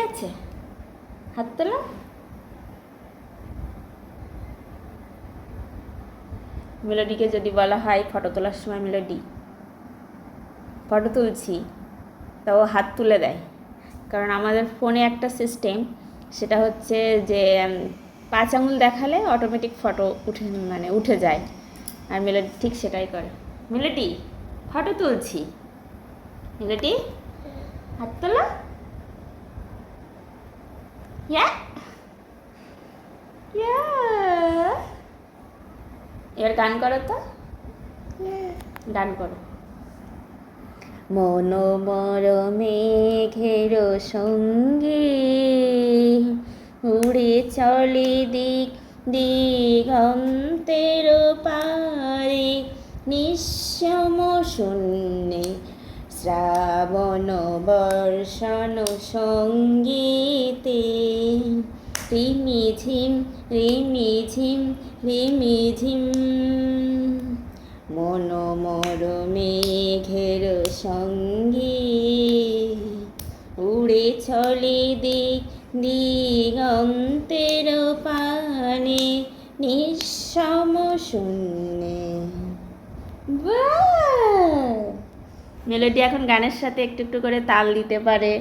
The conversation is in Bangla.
আছে? হাত তোলো। মেলোডিকে যদি বলা হয় ফটো তোলার সময়, মেলোডি ফটো তুলছি, তা ও হাত তুলে দেয়। কারণ আমাদের ফোনে একটা সিস্টেম, সেটা হচ্ছে যে 5 আঙুল দেখালে অটোমেটিক ফটো উঠে যায়। আর মেলোডি ঠিক সেটাই করে। মেলোডি ফটো তুলছি, মেলোডি হাত তোলো। এবার গান করো তো, গান করো। মনোমর মেঘের সঙ্গে উড়ে চলে দিক দিগন্তের পারে, নিঃসম শূন্যে শ্রাবণ বর্ষণ সঙ্গীতে, রিমিঝিম রিমিঝিম রিমিঝিম। মনোমর মেঘের সঙ্গে উড়ে চলে দিগন্তের পানে, নিঃসম শূন্যে। মেলোডি এখন গানের সাথে একটু একটু করে তাল দিতে পারে।